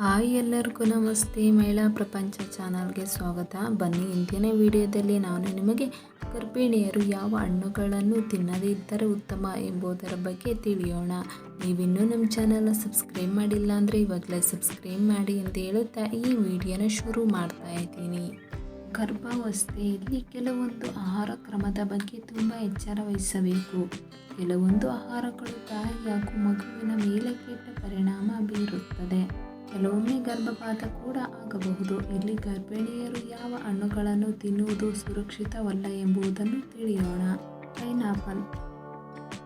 Hi ಎಲ್ಲರಿಗೂ ನಮಸ್ತೆ. ಮಹಿಳಾ ಪ್ರಪಂಚ ಚಾನಲ್ಗೆ ಸ್ವಾಗತ. ಬನ್ನಿ, ಇಂದಿನ ವಿಡಿಯೋದಲ್ಲಿ ನಾನು ನಿಮಗೆ ಗರ್ಭಿಣಿಯರು ಯಾವ ಹಣ್ಣುಗಳನ್ನು ತಿನ್ನದೇ ಇದ್ದರೆ ಉತ್ತಮ ಎಂಬುದರ ಬಗ್ಗೆ ತಿಳಿಯೋಣ. ನೀವಿನ್ನೂ ನಮ್ಮ ಚಾನಲ್ನ ಸಬ್ಸ್ಕ್ರೈಬ್ ಮಾಡಿಲ್ಲ ಅಂದರೆ ಇವಾಗಲೇ ಸಬ್ಸ್ಕ್ರೈಬ್ ಮಾಡಿ ಅಂತ ಹೇಳುತ್ತಾ ಈ ವಿಡಿಯೋನ ಶುರು ಮಾಡ್ತಾ ಇದ್ದೀನಿ. ಗರ್ಭಾವಸ್ಥೆಯಲ್ಲಿ ಕೆಲವೊಂದು ಆಹಾರ ಕ್ರಮದ ಬಗ್ಗೆ ತುಂಬ ಎಚ್ಚರ ವಹಿಸಬೇಕು. ಕೆಲವೊಂದು ಆಹಾರಗಳು ತಾಯಿ ಹಾಗೂ ಮಗುವಿನ ಮೇಲೆ ಕೆಟ್ಟ ಪರಿಣಾಮ ಬೀರುತ್ತದೆ. ಕೆಲವೊಮ್ಮೆ ಗರ್ಭಪಾತ ಕೂಡ ಆಗಬಹುದು. ಇಲ್ಲಿ ಗರ್ಭಿಣಿಯರು ಯಾವ ಹಣ್ಣುಗಳನ್ನು ತಿನ್ನುವುದು ಸುರಕ್ಷಿತವಲ್ಲ ಎಂಬುದನ್ನು ತಿಳಿಯೋಣ. ಪೈನಾಪಲ್.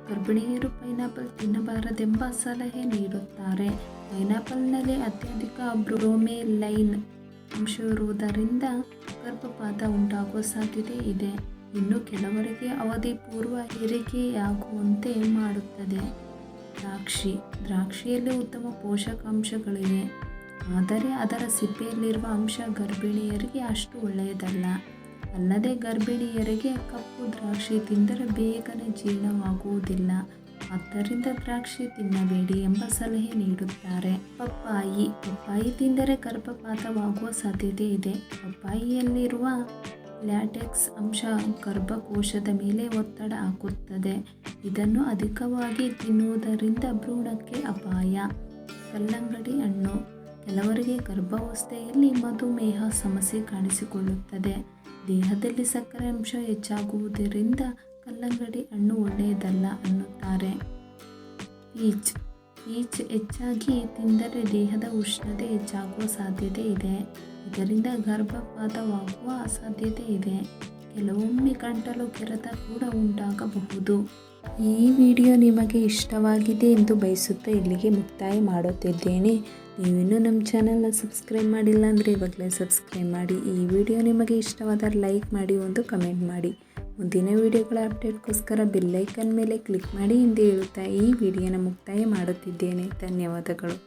ಗರ್ಭಿಣಿಯರು ಪೈನಾಪಲ್ ತಿನ್ನಬಾರದೆಂಬ ಸಲಹೆ ನೀಡುತ್ತಾರೆ. ಪೈನಾಪಲ್ನಲ್ಲಿ ಅತ್ಯಧಿಕ ಬ್ರೋಮೆಲೈನ್ ಅಂಶವಿರುವುದರಿಂದ ಗರ್ಭಪಾತ ಉಂಟಾಗುವ ಸಾಧ್ಯತೆ ಇದೆ. ಇನ್ನು ಕೆಲವರಿಗೆ ಅವಧಿ ಪೂರ್ವ ಹೆರಿಗೆಯಾಗುವಂತೆ ಮಾಡುತ್ತದೆ. ದ್ರಾಕ್ಷಿಯಲ್ಲಿ ಉತ್ತಮ ಪೋಷಕಾಂಶಗಳಿವೆ, ಆದರೆ ಅದರ ಸಿಪ್ಪೆಯಲ್ಲಿರುವ ಅಂಶ ಗರ್ಭಿಣಿಯರಿಗೆ ಅಷ್ಟು ಒಳ್ಳೆಯದಲ್ಲ. ಅಲ್ಲದೆ ಗರ್ಭಿಣಿಯರಿಗೆ ಕಪ್ಪು ದ್ರಾಕ್ಷಿ ತಿಂದರೆ ಬೇಗನೆ ಜೀರ್ಣವಾಗುವುದಿಲ್ಲ. ಆದ್ದರಿಂದ ದ್ರಾಕ್ಷಿ ತಿನ್ನಬೇಡಿ ಎಂಬ ಸಲಹೆ ನೀಡುತ್ತಾರೆ. ಪಪ್ಪಾಯಿ ತಿಂದರೆ ಗರ್ಭಪಾತವಾಗುವ ಸಾಧ್ಯತೆ ಇದೆ. ಪಪ್ಪಾಯಿಯಲ್ಲಿರುವ ಲ್ಯಾಟೆಕ್ಸ್ ಅಂಶ ಗರ್ಭಕೋಶದ ಮೇಲೆ ಒತ್ತಡ ಹಾಕುತ್ತದೆ. ಇದನ್ನು ಅಧಿಕವಾಗಿ ತಿನ್ನುವುದರಿಂದ ಭ್ರೂಣಕ್ಕೆ ಅಪಾಯ. ಕಲ್ಲಂಗಡಿ ಹಣ್ಣು. ಕೆಲವರಿಗೆ ಗರ್ಭಾವಸ್ಥೆಯಲ್ಲಿ ಮಧುಮೇಹ ಸಮಸ್ಯೆ ಕಾಣಿಸಿಕೊಳ್ಳುತ್ತದೆ. ದೇಹದಲ್ಲಿ ಸಕ್ಕರೆ ಅಂಶ ಹೆಚ್ಚಾಗುವುದರಿಂದ ಕಲ್ಲಂಗಡಿ ಹಣ್ಣು ಒಳ್ಳೆಯದಲ್ಲ ಅನ್ನುತ್ತಾರೆ. ಪೀಚ್ ಹೆಚ್ಚಾಗಿ ತಿಂದರೆ ದೇಹದ ಉಷ್ಣತೆ ಹೆಚ್ಚಾಗುವ ಸಾಧ್ಯತೆ ಇದೆ. ಇದರಿಂದ ಗರ್ಭಪಾತವಾಗುವ ಸಾಧ್ಯತೆ ಇದೆ. ಕೆಲವೊಮ್ಮೆ ಗಂಟಲು ಕೆರೆತ ಕೂಡ ಉಂಟಾಗಬಹುದು. ಈ ವಿಡಿಯೋ ನಿಮಗೆ ಇಷ್ಟವಾಗಿದೆ ಎಂದು ಬಯಸುತ್ತಾ ಇಲ್ಲಿಗೆ ಮುಕ್ತಾಯ ಮಾಡುತ್ತಿದ್ದೇನೆ. ನೀವಿನ್ನೂ ನಮ್ಮ ಚಾನಲ್ನ ಸಬ್ಸ್ಕ್ರೈಬ್ ಮಾಡಿಲ್ಲ ಅಂದರೆ ಇವಾಗಲೇ ಸಬ್ಸ್ಕ್ರೈಬ್ ಮಾಡಿ. ಈ ವಿಡಿಯೋ ನಿಮಗೆ ಇಷ್ಟವಾದರೆ ಲೈಕ್ ಮಾಡಿ, ಒಂದು ಕಮೆಂಟ್ ಮಾಡಿ. ಮುಂದಿನ ವಿಡಿಯೋಗಳ ಅಪ್ಡೇಟ್ಗೋಸ್ಕರ ಬೆಲ್ಲೈಕನ್ ಮೇಲೆ ಕ್ಲಿಕ್ ಮಾಡಿ ಎಂದು ಹೇಳುತ್ತಾ ಈ ವಿಡಿಯೋನ ಮುಕ್ತಾಯ ಮಾಡುತ್ತಿದ್ದೇನೆ. ಧನ್ಯವಾದಗಳು.